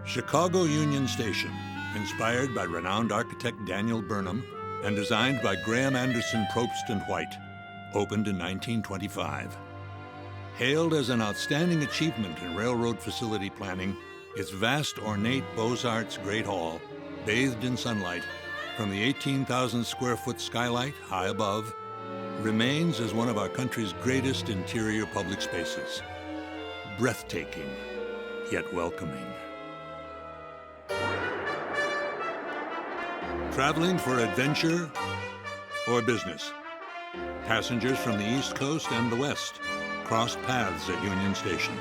Chicago Union Station, inspired by renowned architect Daniel Burnham and designed by Graham Anderson, Probst and White, opened in 1925. Hailed as an outstanding achievement in railroad facility planning, its vast ornate Beaux-Arts Great Hall, bathed in sunlight from the 18,000 square foot skylight high above, remains as one of our country's greatest interior public spaces. Breathtaking, yet welcoming. Traveling for adventure or business, passengers from the East Coast and the West crossed paths at Union Station.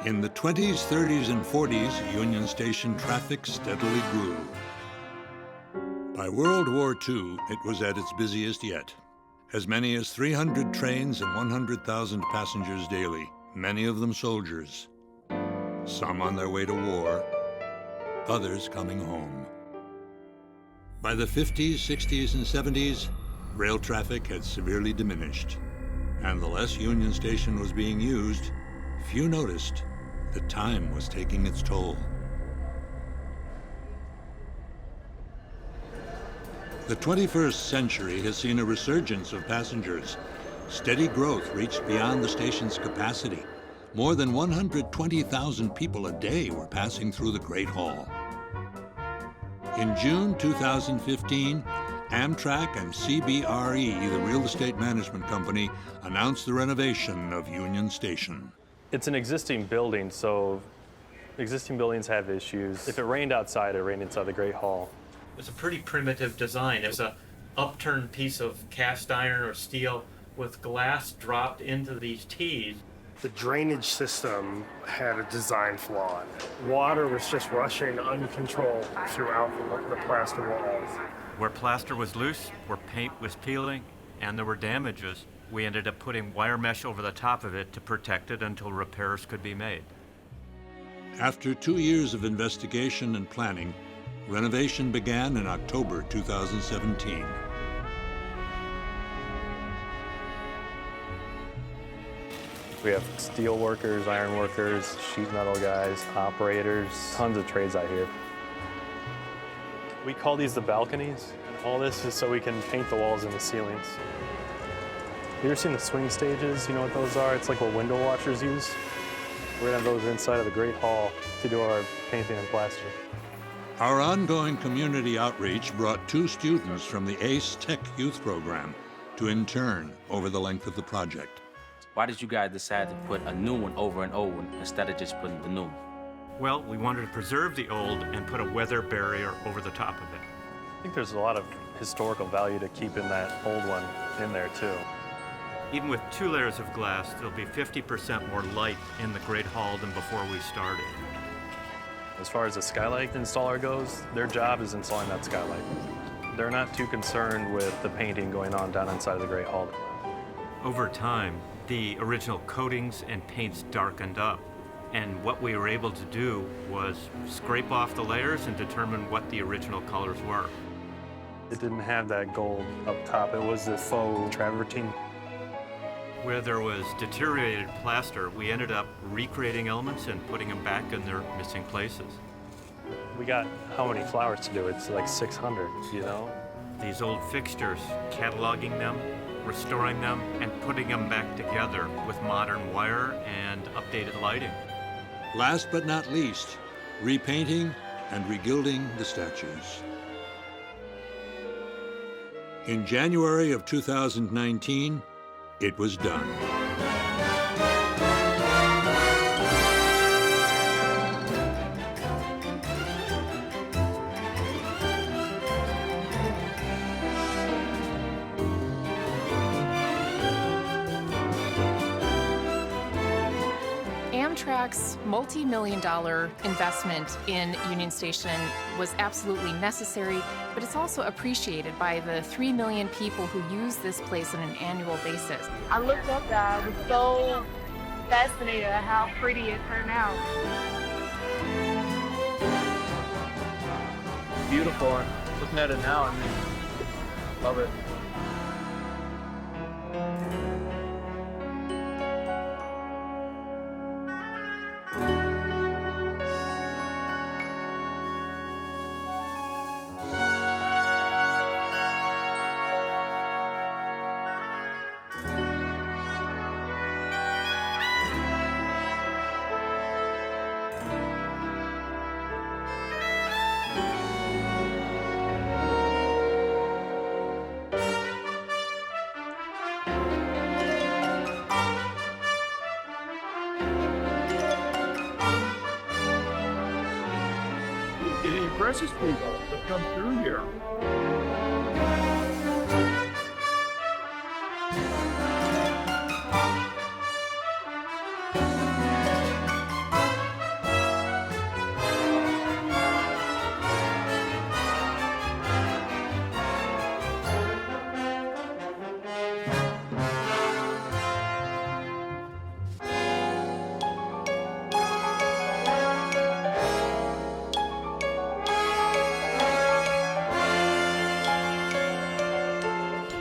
In the 20s, 30s, and 40s, Union Station traffic steadily grew. By World War II, it was at its busiest yet. As many as 300 trains and 100,000 passengers daily, many of them soldiers. Some on their way to war, others coming home. By the 50s, 60s, and 70s, rail traffic had severely diminished, and the less Union Station was being used, few noticed that time was taking its toll. The 21st century has seen a resurgence of passengers. Steady growth reached beyond the station's capacity. More than 120,000 people a day were passing through the Great Hall. In June 2015, Amtrak and CBRE, the real estate management company, announced the renovation of Union Station. It's an existing building, so existing buildings have issues. If it rained outside, it rained inside the Great Hall. It's a pretty primitive design. It's a upturned piece of cast iron or steel with glass dropped into these T's. The drainage system had a design flaw in it. Water was just rushing uncontrolled throughout the plaster walls. Where plaster was loose, where paint was peeling, and there were damages, we ended up putting wire mesh over the top of it to protect it until repairs could be made. After 2 years of investigation and planning, renovation began in October 2017. We have steel workers, iron workers, sheet metal guys, operators, tons of trades out here. We call these the balconies. All this is so we can paint the walls and the ceilings. You ever seen the swing stages? You know what those are? It's like what window washers use. We're gonna have those inside of the Great Hall to do our painting and plaster. Our ongoing community outreach brought 2 students from the ACE Tech Youth Program to intern over the length of the project. Why did you guys decide to put a new one over an old one instead of just putting the new one? Well, we wanted to preserve the old and put a weather barrier over the top of it. I think there's a lot of historical value to keeping that old one in there too. Even with 2 layers of glass, there'll be 50% more light in the Great Hall than before we started. As far as the skylight installer goes, their job is installing that skylight. They're not too concerned with the painting going on down inside of the Great Hall. Over time, the original coatings and paints darkened up. And what we were able to do was scrape off the layers and determine what the original colors were. It didn't have that gold up top. It was this faux travertine. Where there was deteriorated plaster, we ended up recreating elements and putting them back in their missing places. We got how many flowers to do? It's like 600, you know? These old fixtures, cataloging them, restoring them, and putting them back together with modern wire and updated lighting. Last but not least, repainting and regilding the statues. In January of 2019, it was done. Amtrak's multi-million-dollar investment in Union Station was absolutely necessary, but it's also appreciated by the 3 million people who use this place on an annual basis. I looked up there, I was so fascinated at how pretty it turned out. Beautiful, and looking at it now, I mean, love it. precious people that come through here.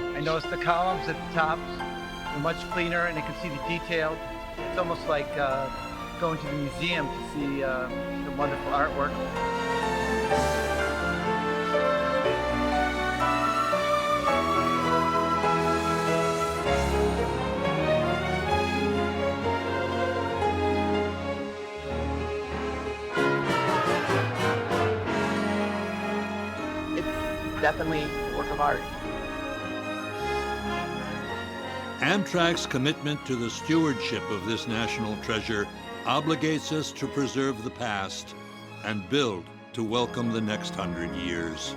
I noticed the columns at the tops are much cleaner and you can see the detail. It's almost like going to the museum to see the wonderful artwork. It's definitely a work of art. Amtrak's commitment to the stewardship of this national treasure obligates us to preserve the past and build to welcome the next 100 years.